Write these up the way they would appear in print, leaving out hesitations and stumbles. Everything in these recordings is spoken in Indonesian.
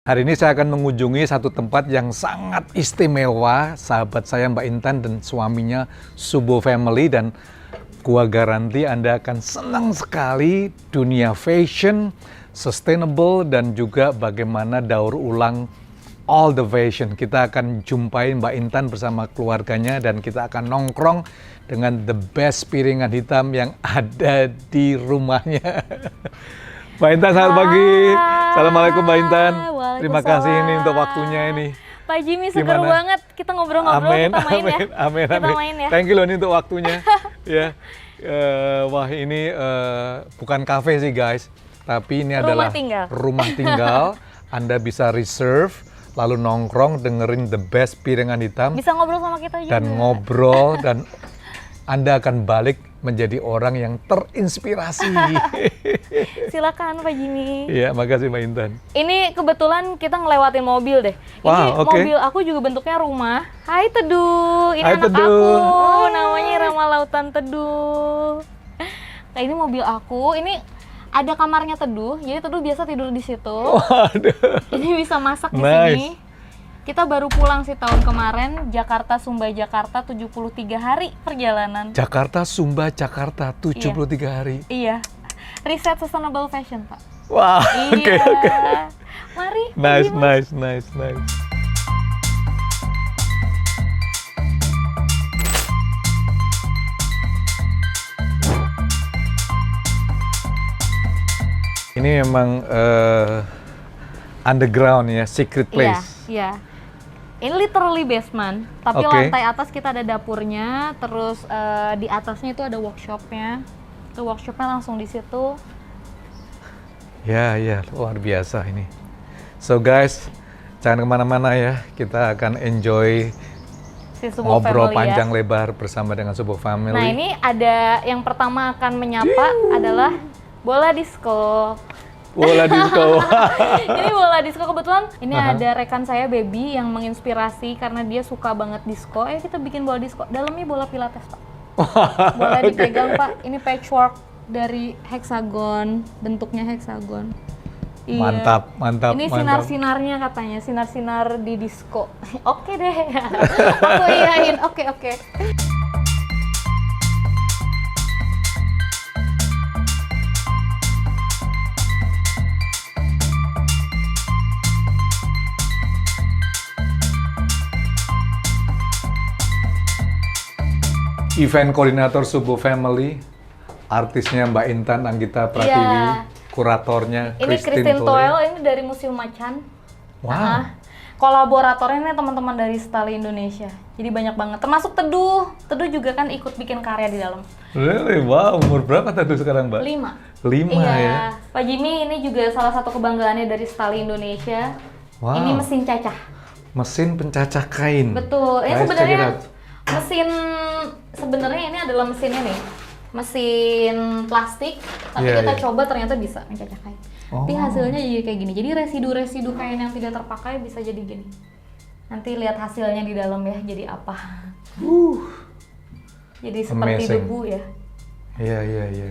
Hari ini saya akan mengunjungi satu tempat yang sangat istimewa. Sahabat saya Mbak Intan dan suaminya Subo Family, dan gua garanti Anda akan senang sekali dunia fashion, sustainable, dan juga bagaimana daur ulang all the fashion. Kita akan jumpai Mbak Intan bersama keluarganya dan kita akan nongkrong dengan the best piringan hitam yang ada di rumahnya. Mbak Intan, selamat pagi. Assalamualaikum Mbak Intan. Terima kasih ini untuk waktunya ini. Pak Jimmy, seger banget kita ngobrol-ngobrol, kita main ya. Amin. Kita main ya. Thank you loh ini untuk waktunya. Ya, wah ini bukan cafe sih guys, tapi ini adalah rumah tinggal. Anda bisa reserve, lalu nongkrong, dengerin the best piringan hitam. Bisa ngobrol sama kita juga. Dan ngobrol, dan Anda akan balik menjadi orang yang terinspirasi. Silakan Pak Jimmy. Iya, makasih Mbak Intan. Ini kebetulan kita ngelewatin mobil deh. Wow, ini mobil aku juga bentuknya rumah. Hai Teduh, ini Hai, anak Teduh. aku, namanya Rama Lautan Teduh. Nah, ini mobil aku, ini ada kamarnya Teduh, jadi Teduh biasa tidur di situ. Waduh. Ini bisa masak di Nice. sini. Kita baru pulang sih tahun kemarin, Jakarta Sumba Jakarta 73 hari perjalanan. Jakarta Sumba Jakarta 73 hari. Iya. Riset Sustainable Fashion, Pak. Wah, Iya. oke. Mari. Nice, pergi, Mas. nice. Ini memang underground ya, secret place. Iya. Ini literally basement, tapi Oke. lantai atas kita ada dapurnya, terus di atasnya itu ada workshopnya. Itu workshopnya langsung di situ. Ya, luar biasa ini. So guys, jangan kemana-mana ya, kita akan enjoy Si Subo ngobrol Family panjang ya. lebar bersama dengan Subo Family. Nah, ini ada yang pertama akan menyapa adalah Bola Disco. Bola disco. Ini bola disco, kebetulan ini Aha. ada rekan saya Baby yang menginspirasi karena dia suka banget disco. Kita bikin bola disco. Dalamnya bola pilates, Pak. Boleh dipegang, Pak. Ini patchwork dari heksagon, bentuknya heksagon. Iya. Mantap. Ini sinar-sinarnya katanya, sinar-sinar di disco. Oke deh. Aku iyain. Oke. Event koordinator Subo Family, artisnya Mbak Intan Anggita Pratiwi, Iya. kuratornya Ini Christine Toel, ini dari Museum Macan. Wow. Kolaboratornya ini teman-teman dari Stali Indonesia. Jadi banyak banget, termasuk Teduh. Teduh juga kan ikut bikin karya di dalam. Really? Wow, umur berapa tadi sekarang Mbak? 5. 5 Iya. ya? Pak Jimmy ini juga salah satu kebanggaannya dari Stali Indonesia. Wow. Ini mesin cacah. Mesin pencacah kain. Betul. Ini Nice, sebenarnya check it out. sebenarnya ini adalah mesinnya nih. Mesin plastik, tapi Iya, kita iya. coba ternyata bisa mencacah kain. Tapi Oh. hasilnya jadi kayak gini. Jadi residu-residu kain yang tidak terpakai bisa jadi gini. Nanti lihat hasilnya di dalam ya, jadi apa. Jadi seperti Amazing. debu ya. Iya.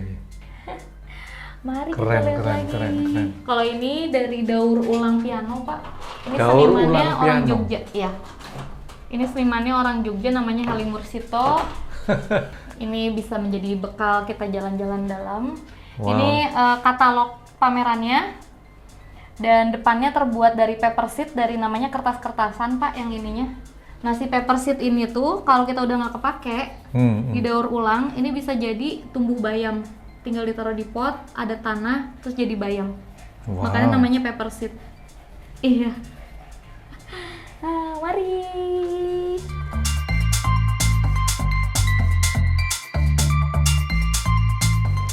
Mari Keren, kita lihat keren, lagi. keren. Kalau ini dari daur ulang piano, Pak. Ini Daur senimannya ulang orang piano. Jogja, ya. Ini senimannya orang Jogja, namanya Halim Mursito. Ini bisa menjadi bekal kita jalan-jalan dalam. Wow. Ini katalog pamerannya. Dan depannya terbuat dari paper sheet, dari namanya kertas-kertasan, Pak, yang ininya. Nah, si paper sheet ini tuh kalau kita udah nggak kepake, didaur ulang, ini bisa jadi tumbuh bayam. Tinggal ditaruh di pot, ada tanah, terus jadi bayam. Wow. Makanya namanya paper sheet. Iya. Nah, mari.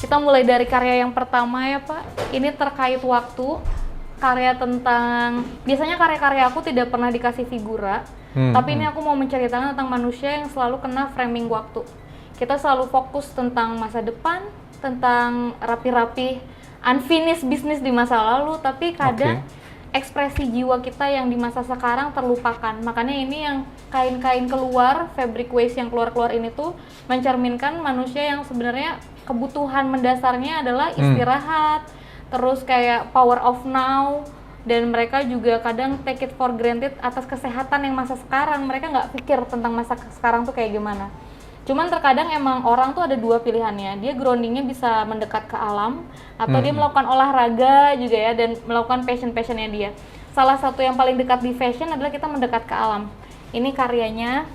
Kita mulai dari karya yang pertama ya, Pak. Ini terkait waktu. Karya tentang, biasanya karya-karya aku tidak pernah dikasih figura, tapi ini aku mau menceritakan tentang manusia yang selalu kena framing waktu. Kita selalu fokus tentang masa depan, tentang rapi-rapi unfinished business di masa lalu, tapi kadang ekspresi jiwa kita yang di masa sekarang terlupakan. Makanya ini yang kain-kain keluar, fabric waste yang keluar-keluar ini tuh mencerminkan manusia yang sebenarnya kebutuhan mendasarnya adalah istirahat, terus kayak power of now, dan mereka juga kadang take it for granted atas kesehatan yang masa sekarang. Mereka nggak pikir tentang masa sekarang tuh kayak gimana. Cuman terkadang emang orang tuh ada dua pilihannya, dia groundingnya bisa mendekat ke alam atau dia melakukan olahraga juga ya, dan melakukan passionnya dia. Salah satu yang paling dekat di fashion adalah kita mendekat ke alam. Ini karyanya.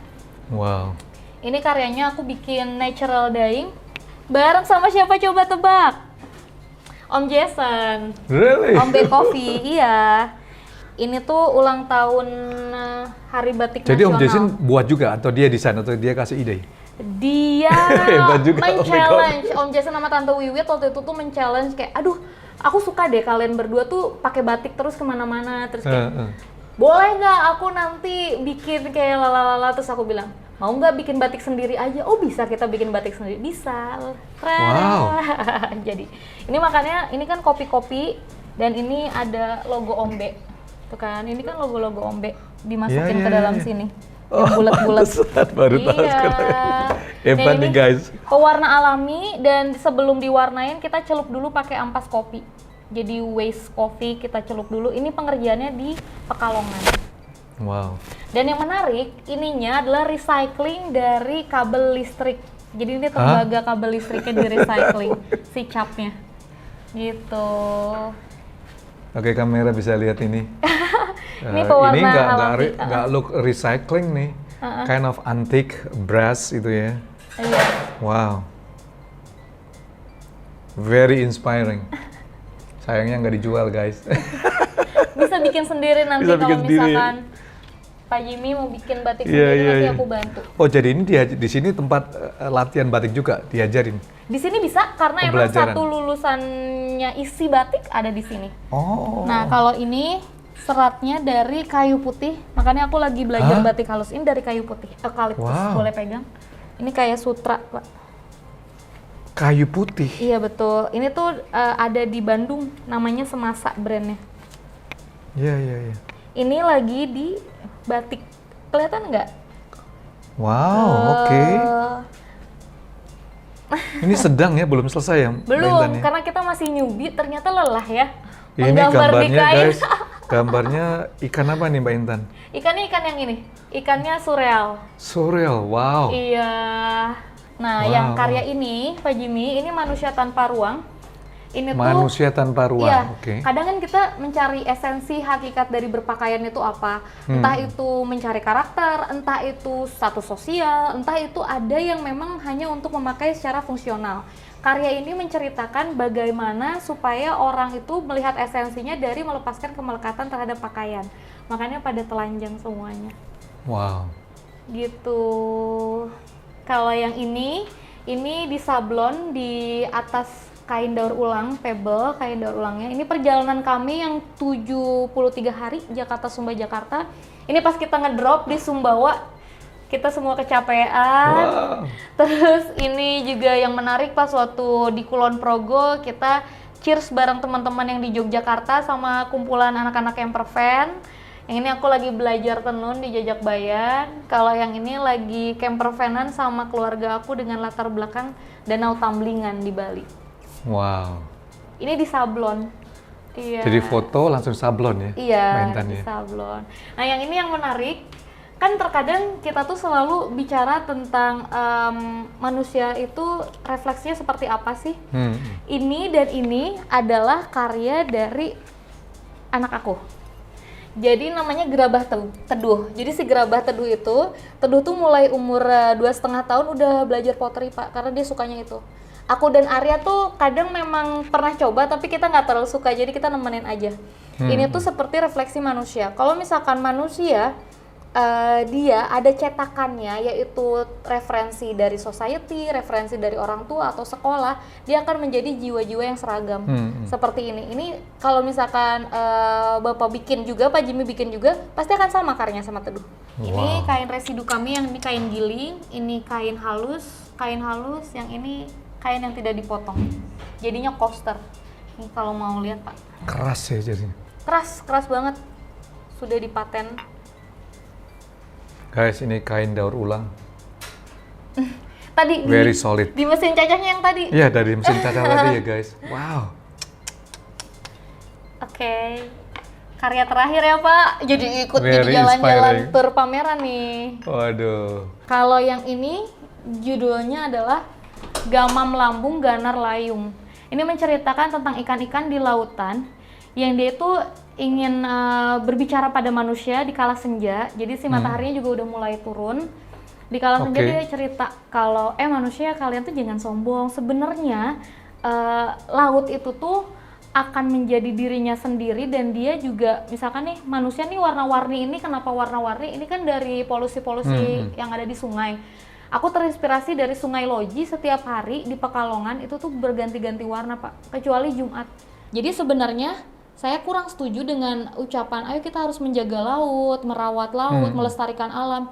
Wow. Ini karyanya aku bikin natural dyeing bareng sama siapa, coba tebak? Om Jason. Really? Om B Coffee, iya. Ini tuh ulang tahun Hari Batik Jadi Nasional. Om Jason buat juga atau dia desain atau dia kasih ide? Dia Hebat juga, men-challenge. Om Jason sama Tante Wiwit waktu itu tuh men-challenge kayak, aduh, aku suka deh kalian berdua tuh pakai batik terus kemana-mana, terus kayak, boleh nggak aku nanti bikin kayak lalalala, terus aku bilang, mau nggak bikin batik sendiri aja? Oh bisa, kita bikin batik sendiri, bisa. Wow. Jadi ini makanya ini kan kopi-kopi dan ini ada logo Ombe, tuh kan? Ini kan logo-logo Ombe dimasukin ke dalam sini, yang bulat-bulat. Baru tahu sekarang. Hebat nih guys. Pewarna alami, dan sebelum diwarnain kita celup dulu pakai ampas kopi. Jadi waste coffee kita celup dulu. Ini pengerjaannya di Pekalongan. Wow. Dan yang menarik, ininya adalah recycling dari kabel listrik. Jadi ini tembaga kabel listriknya di recycling, si capnya. Gitu. Oke, kamera bisa lihat ini. Ini pewarna ini alami. nggak look recycling nih. Kind of antique brass itu ya. Iya. Wow. Very inspiring. Sayangnya nggak dijual guys. Bisa bikin sendiri nanti Bisa kalau bikin sendiri. misalkan Pak Jimmy mau bikin batik Iya, sendiri, iya, nanti iya. aku bantu. Oh jadi ini di sini tempat latihan batik juga diajarin. Di sini bisa karena emang Pembelajaran. satu lulusannya isi batik ada di sini. Oh. Nah, kalau ini seratnya dari kayu putih, makanya aku lagi belajar batik halus. Ini dari kayu putih, eukaliptus. Wow. Boleh pegang? Ini kayak sutra, Pak. Kayu putih. Iya betul. Ini tuh ada di Bandung, namanya Semasa brandnya. Iya iya iya. Ini lagi di batik, kelihatan nggak? Wow, oke. Ini sedang ya, belum selesai ya? Belum, mainannya? karena kita masih newbie, ternyata lelah ya. Ini Menggambar di gambarnya kain. guys, gambarnya ikan apa nih Mbak Intan? Ikannya ikan yang ini, ikannya surreal. Surreal, wow. Iya. Nah, Wow. yang karya ini, Pak Jimmy, ini manusia tanpa ruang. Ini Manusia tanpa ruang, iya, oke. kadang kan kita mencari esensi hakikat dari berpakaian itu apa. Entah itu mencari karakter, entah itu status sosial, entah itu ada yang memang hanya untuk memakai secara fungsional. Karya ini menceritakan bagaimana supaya orang itu melihat esensinya dari melepaskan kemelekatan terhadap pakaian. Makanya pada telanjang semuanya. Wow. Gitu. Kalau yang ini di sablon di atas kain daur ulang, pebble, kain daur ulangnya. Ini perjalanan kami yang 73 hari Jakarta Sumba Jakarta. Ini pas kita ngedrop di Sumbawa, kita semua kecapean. Wow. Terus ini juga yang menarik pas waktu di Kulon Progo kita cheers bareng teman-teman yang di Yogyakarta sama kumpulan anak-anak campervan. Yang ini aku lagi belajar tenun di Jajakbayan. Kalau yang ini lagi campervanan sama keluarga aku dengan latar belakang Danau Tamblingan di Bali. Wow. Ini di sablon. Iya. Jadi foto langsung sablon ya? Iya, Mbak Intan di ya? sablon. Nah, yang ini yang menarik, kan terkadang kita tuh selalu bicara tentang manusia itu refleksinya seperti apa sih? Ini dan ini adalah karya dari anak aku. Jadi namanya gerabah teduh. Jadi si gerabah teduh tuh mulai umur 2,5 tahun udah belajar pottery Pak, karena dia sukanya itu. Aku dan Arya tuh kadang memang pernah coba tapi kita nggak terlalu suka, jadi kita nemenin aja. Ini tuh seperti refleksi manusia. Kalau misalkan manusia dia ada cetakannya, yaitu referensi dari society, referensi dari orang tua atau sekolah, dia akan menjadi jiwa-jiwa yang seragam. Seperti ini. Ini kalau misalkan Bapak bikin juga, Pak Jimmy bikin juga, pasti akan sama karyanya sama teduh. Ini kain residu kami, yang ini kain giling, ini kain halus, yang ini kain yang tidak dipotong. Jadinya coaster. Ini kalau mau lihat Pak. Keras ya jadinya. Keras banget. Sudah dipaten. Guys, ini kain daur ulang. Tadi Very solid. di mesin cacahnya yang tadi. Iya, dari mesin caca tadi ya guys. Wow. Oke. karya terakhir ya Pak. Jadi ikut di Very jalan-jalan inspiring. tur pameran nih. Waduh. Kalau yang ini judulnya adalah Gamam Lambung Ganar Layung. Ini menceritakan tentang ikan-ikan di lautan yang dia itu ingin berbicara pada manusia di kala senja. Jadi si mataharinya juga udah mulai turun. Di kala senja Oke. dia cerita kalau manusia kalian tuh jangan sombong. Sebenarnya laut itu tuh akan menjadi dirinya sendiri dan dia juga misalkan nih manusia nih warna-warni ini kenapa warna-warni ini kan dari polusi-polusi yang ada di sungai. Aku terinspirasi dari Sungai Loji, setiap hari di Pekalongan itu tuh berganti-ganti warna Pak, kecuali Jumat. Jadi sebenarnya saya kurang setuju dengan ucapan ayo kita harus menjaga laut, merawat laut, melestarikan alam.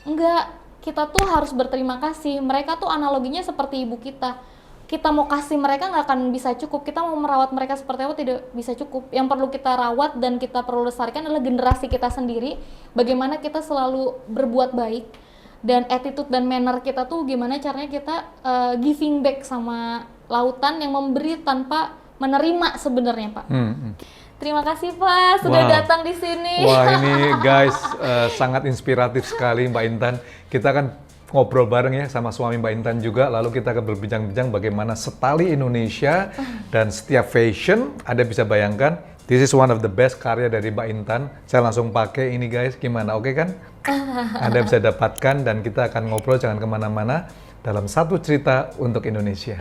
Enggak, kita tuh harus berterima kasih. Mereka tuh analoginya seperti ibu kita. Kita mau kasih mereka nggak akan bisa cukup, kita mau merawat mereka seperti apa tidak bisa cukup. Yang perlu kita rawat dan kita perlu lestarikan adalah generasi kita sendiri, bagaimana kita selalu berbuat baik, dan attitude dan manner kita tuh gimana caranya kita giving back sama lautan yang memberi tanpa menerima sebenarnya Pak. Terima kasih Pak sudah Wow. datang di sini. Wah ini guys sangat inspiratif sekali Mbak Intan. Kita kan ngobrol bareng ya sama suami Mbak Intan juga, lalu kita akan berbincang-bincang bagaimana setali Indonesia dan setiap fashion. Anda bisa bayangkan, this is one of the best karya dari Mbak Intan. Saya langsung pakai ini guys, gimana, oke kan? Anda bisa dapatkan dan kita akan ngobrol, jangan kemana-mana dalam satu cerita untuk Indonesia.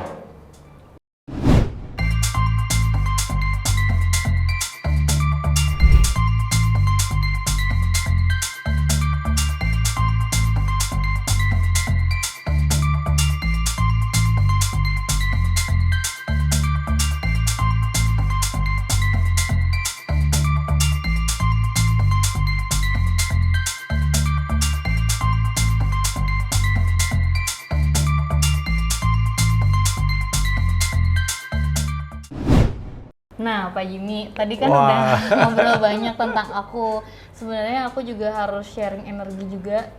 Nah, Pak Jimmy, tadi kan Wah. udah ngobrol banyak tentang aku. Sebenarnya aku juga harus sharing energi juga.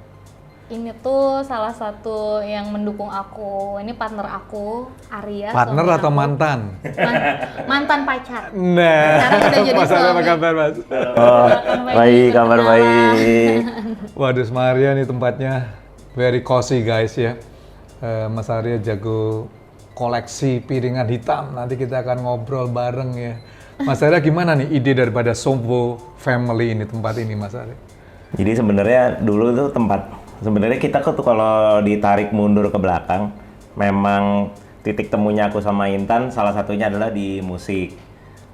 Ini tuh salah satu yang mendukung aku. Ini partner aku, Arya. Partner suami atau aku. mantan? Mantan pacar. Nah, Sekarang udah jadi Mas Arya, apa suami. kabar Mas? Oh, baik, kabar baik. Waduh, Maria nih tempatnya very cozy guys ya. Mas Arya jago koleksi piringan hitam. Nanti kita akan ngobrol bareng ya. Mas Arya gimana nih ide daripada Sombo Family ini, tempat ini Mas Arya? Jadi sebenarnya dulu tuh sebenarnya kita tuh kalau ditarik mundur ke belakang, memang titik temunya aku sama Intan salah satunya adalah di musik.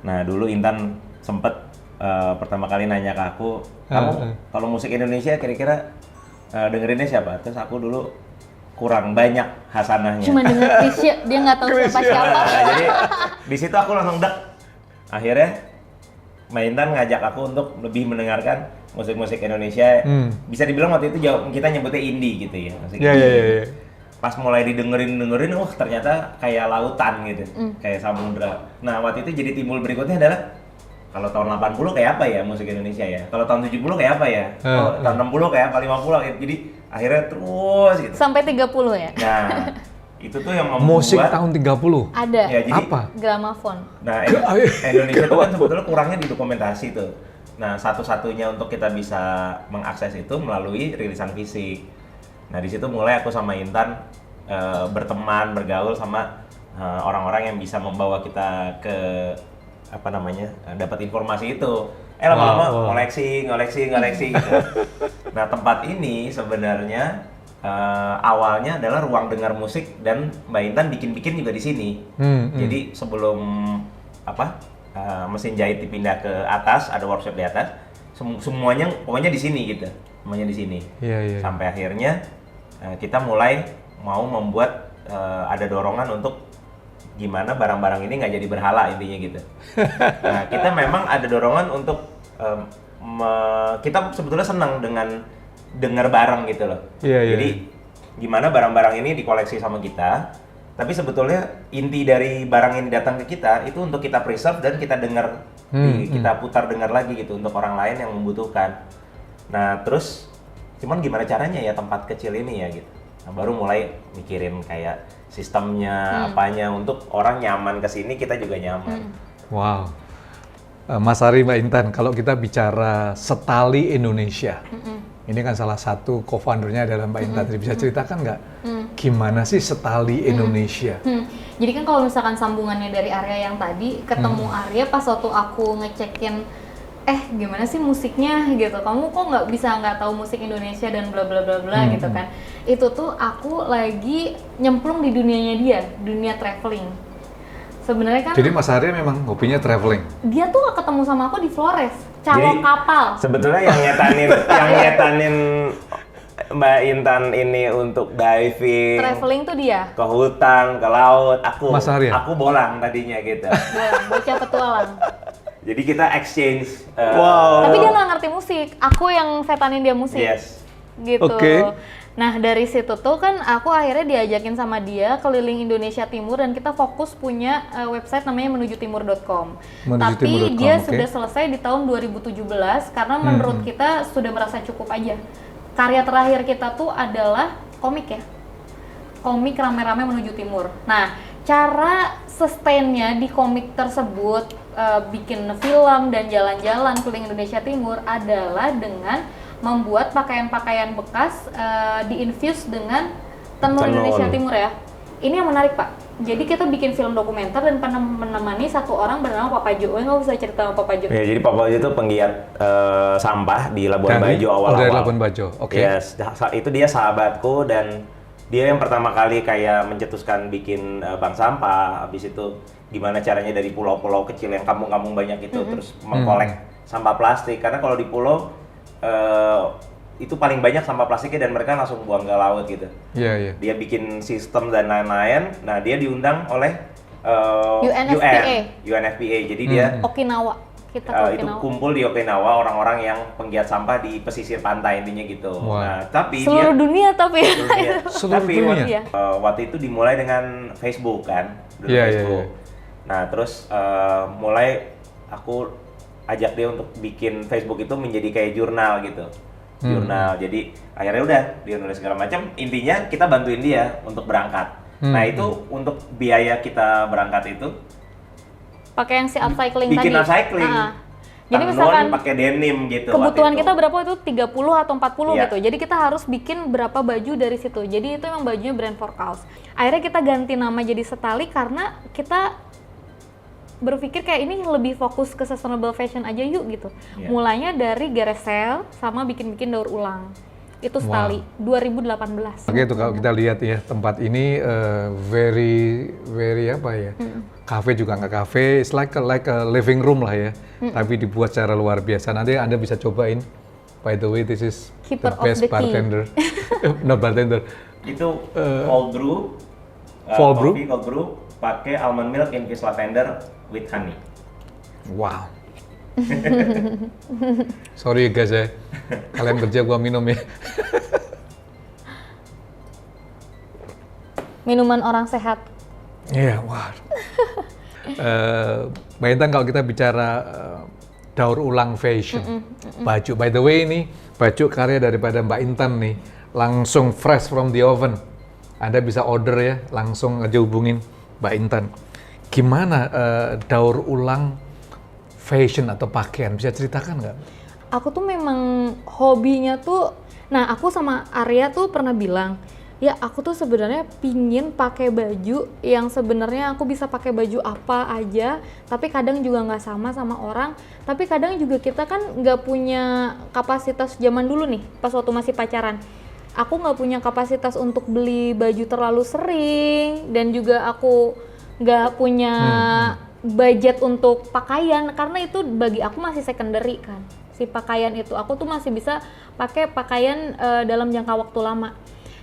Nah dulu Intan sempet pertama kali nanya ke aku, kamu kalau musik Indonesia kira-kira dengerinnya siapa? Terus aku dulu kurang banyak hasanahnya. Cuma denger Krisya, dia nggak tahu siapa-siapa. Nah, jadi di situ aku langsung akhirnya Mbak Intan ngajak aku untuk lebih mendengarkan musik-musik Indonesia. Bisa dibilang waktu itu kita nyebutnya indie gitu ya. Musik Iya, indie. iya, iya. Pas mulai didengerin, wah ternyata kayak lautan gitu, kayak samudra. Nah waktu itu jadi timbul berikutnya adalah kalau tahun 80 kayak apa ya musik Indonesia ya? Kalau tahun 70 kayak apa ya? Oh, tahun 60 kayak apa? 50 kayak. Jadi akhirnya terus gitu. Sampai 30 ya? Nah, itu tuh yang membuat Musik tahun 30? Ada. Ya, jadi, Apa? Gramafon. Nah, Indonesia itu kan sebetulnya kurangnya di dokumentasi tuh. Nah, satu-satunya untuk kita bisa mengakses itu melalui rilisan fisik. Nah, di situ mulai aku sama Intan berteman, bergaul sama orang-orang yang bisa membawa kita ke dapat informasi itu. Lama-lama ngoleksi gitu. Nah, tempat ini sebenarnya awalnya adalah ruang dengar musik dan Mbak Intan bikin juga di sini. Jadi sebelum mesin jahit dipindah ke atas, ada workshop di atas, semuanya pokoknya di sini gitu. Semuanya di sini. Iya. Sampai akhirnya kita mulai mau membuat ada dorongan untuk gimana barang-barang ini nggak jadi berhala intinya gitu. Nah, kita memang ada dorongan untuk kita sebetulnya senang dengan dengar barang gitu loh. Iya. Jadi gimana barang-barang ini dikoleksi sama kita, tapi sebetulnya inti dari barang ini datang ke kita itu untuk kita preserve dan kita dengar, kita putar dengar lagi gitu untuk orang lain yang membutuhkan. Nah terus cuman gimana caranya ya tempat kecil ini ya gitu. Nah, baru mulai mikirin kayak sistemnya, apanya untuk orang nyaman kesini kita juga nyaman. Wow. Mas Ari, Mbak Intan, kalau kita bicara Setali Indonesia, ini kan salah satu co-foundernya adalah Mbak Intan. Jadi bisa ceritakan nggak gimana sih Setali Indonesia? Jadi kan kalau misalkan sambungannya dari Arya yang tadi, ketemu Arya pas waktu aku ngecekin, gimana sih musiknya gitu, kamu kok nggak tahu musik Indonesia dan bla bla bla bla gitu kan. Itu tuh aku lagi nyemplung di dunianya dia, dunia traveling. Sebenarnya kan Jadi Mas Arya memang hobinya traveling. dia tuh ketemu sama aku di Flores, calon Jadi, kapal. Sebetulnya yang nyetanin Mbak Intan ini untuk diving, Traveling tuh dia. ke hutan, ke laut, Mas Arya? aku bolang tadinya gitu. Bocah petualang. Jadi kita exchange. Tapi dia nggak ngerti musik. Aku yang setanin dia musik. Yes. Gitu. Oke. Nah dari situ tuh kan aku akhirnya diajakin sama dia keliling Indonesia Timur dan kita fokus punya website namanya menujutimur.com. Tapi Menujutimur.com, dia oke. sudah selesai di tahun 2017 karena menurut kita sudah merasa cukup aja. Karya terakhir kita tuh adalah komik ya. Komik Rame-Rame Menuju Timur. Nah, cara sustainnya di komik tersebut, bikin film dan jalan-jalan keliling Indonesia Timur adalah dengan membuat pakaian-pakaian bekas diinfuse dengan tenun Indonesia Timur ya. Ini yang menarik Pak. Jadi kita bikin film dokumenter dan menemani satu orang bernama Papa Jo. Nggak usah cerita sama Papa Jo. Ya, jadi Papa Jo itu penggiat sampah di Labuan Bajo awal-awal. Dari Labuan Bajo, oke. Yes, itu dia sahabatku dan dia yang pertama kali kayak mencetuskan bikin bank sampah. Habis itu gimana caranya dari pulau-pulau kecil yang kampung-kampung banyak itu terus mengkolek sampah plastik. Karena kalau di pulau itu paling banyak sampah plastiknya dan mereka langsung buang ke laut gitu. Iya, iya. Dia bikin sistem dan lain-lain. Nah, dia diundang oleh UNFPA. Jadi dia Okinawa. Kita ke itu Okinawa. kumpul di Okinawa orang-orang yang penggiat sampah di pesisir pantai intinya gitu. Wow. Nah, tapi Seluruh dia dunia tapi. Seluruh tapi dunia? waktu itu dimulai dengan Facebook kan, dulu Iya, iya, Facebook. iya. Nah, terus mulai aku ajak dia untuk bikin Facebook itu menjadi kayak jurnal gitu. Jurnal. Jadi akhirnya udah dia nulis segala macam. Intinya kita bantuin dia untuk berangkat. Nah, itu untuk biaya kita berangkat itu Pakai yang si upcycling bikin tadi. upcycling. Jadi Tenun misalkan pakai denim gitu. kebutuhan waktu itu. kita berapa itu 30 atau 40 Iya. gitu. Jadi kita harus bikin berapa baju dari situ. Jadi itu emang bajunya brand for cause. Akhirnya kita ganti nama jadi Setali karena kita berpikir kayak ini lebih fokus ke sustainable fashion aja yuk gitu. Iya. Mulainya dari geresel sama bikin-bikin daur ulang. Itu Setali 2018. Oke, itu kalau kita lihat ya tempat ini very apa ya? Cafe juga nggak cafe, it's like a living room lah ya. Tapi dibuat secara luar biasa. Nanti Anda bisa cobain. By the way, this is Keeper the of best the key. bartender. Not bartender. Itu cold brew, Cold brew? coffee cold brew pakai almond milk infused lavender with honey. Wow. Sorry ya guys ya. Kalian kerja gua minum ya. Minuman orang sehat. Iya, wah. Mbak Intan, kalau kita bicara daur ulang fashion, baju. By the way ini baju karya daripada Mbak Intan nih, langsung fresh from the oven. Anda bisa order ya, langsung aja hubungin Mbak Intan. Gimana daur ulang fashion atau pakaian? Bisa ceritakan nggak? Aku tuh memang hobinya tuh, nah aku sama Arya tuh pernah bilang, ya aku tuh sebenarnya pingin pakai baju yang sebenarnya aku bisa pakai baju apa aja, tapi kadang juga nggak sama orang, tapi kadang juga kita kan nggak punya kapasitas zaman dulu nih, pas waktu masih pacaran. Aku nggak punya kapasitas untuk beli baju terlalu sering, dan juga aku nggak punya budget untuk pakaian, karena itu bagi aku masih secondary kan. Si pakaian itu aku tuh masih bisa pakai pakaian dalam jangka waktu lama.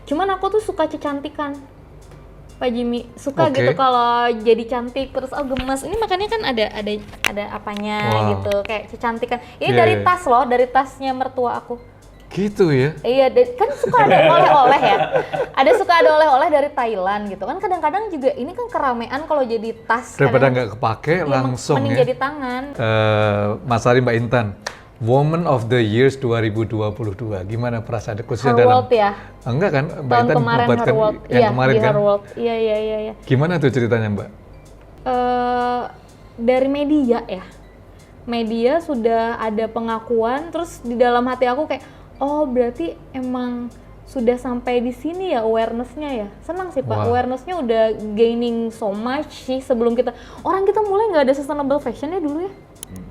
Cuman aku tuh suka kecantikan, Pak Jimmy, suka Oke. gitu kalau jadi cantik terus gemes. Ini makanya kan ada apanya gitu, kayak kecantikan. Ini Iya, dari iya. tas loh, dari tasnya mertua aku. Gitu ya? Iya, kan suka ada oleh-oleh ya. Suka ada oleh-oleh dari Thailand gitu kan. Kadang-kadang juga ini kan keramean kalau jadi tas. Daripada kadang- nggak kepake, Iya, langsung mending ya. jadi tangan. Mas Ari, Mbak Intan, Woman of the Years 2022, gimana perasaan khususnya Her dalam? World ya. Enggak kan, Mbak Tahun Intan kemarin membuatkan Her World. yang Iya, kemarin di kan? Her World. Iya. Gimana tuh ceritanya Mbak? Dari media ya. media, sudah ada pengakuan, terus di dalam hati aku kayak, oh berarti emang sudah sampai di sini ya awareness-nya ya. Senang sih Pak, Wow. awareness-nya udah gaining so much sih sebelum kita mulai nggak ada sustainable fashion-nya dulu ya.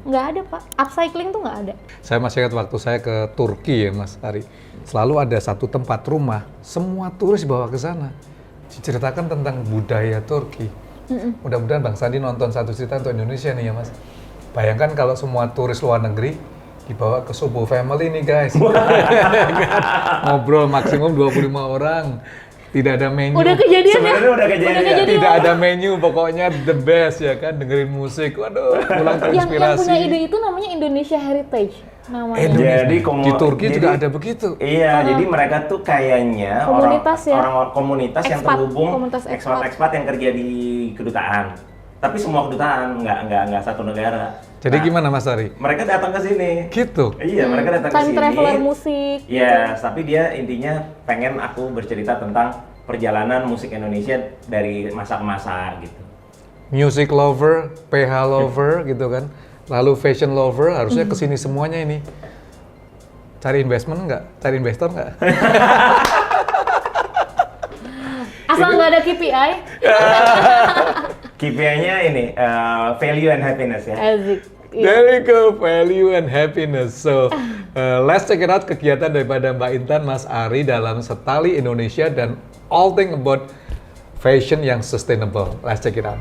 Nggak ada Pak, upcycling tuh nggak ada. Saya masih ingat waktu saya ke Turki ya Mas Ari. Selalu ada satu tempat rumah, semua turis bawa ke sana. Diceritakan tentang budaya Turki. Mudah-mudahan Bang Sandi nonton satu cerita untuk Indonesia nih ya Mas. Bayangkan kalau semua turis luar negeri dibawa ke Subo Family nih guys. Ngobrol maksimum 25 orang. Tidak ada menu. Udah kejadian ya? Sebenarnya udah kejadian. Tidak ada menu, pokoknya the best ya kan, dengerin musik. Waduh, pulang Yang terinspirasi. punya ide itu namanya Indonesia Heritage namanya. Jadi Di Turki juga ada begitu. Iya, jadi mereka tuh kayaknya Komunitas ya? orang komunitas yang Expat, terhubung komunitas expat. expat yang kerja di kedutaan. Tapi semua kedutaan, nggak satu negara. Jadi Nah, gimana Mas Ari? mereka datang ke sini. Gitu. Iya, mereka datang ke Time sini. traveler musik. Iya, tapi dia intinya pengen aku bercerita tentang perjalanan musik Indonesia dari masa ke masa gitu. Music lover, PH lover gitu kan. Lalu fashion lover, harusnya kesini semuanya ini. Cari investment nggak? Cari investor nggak? Asal nggak ada KPI. KPI-nya ini value and happiness ya. Asik. Very cool, value and happiness. So, let's check it out kegiatan daripada Mbak Intan, Mas Ari dalam Setali Indonesia dan all thing about fashion yang sustainable. Let's check it out.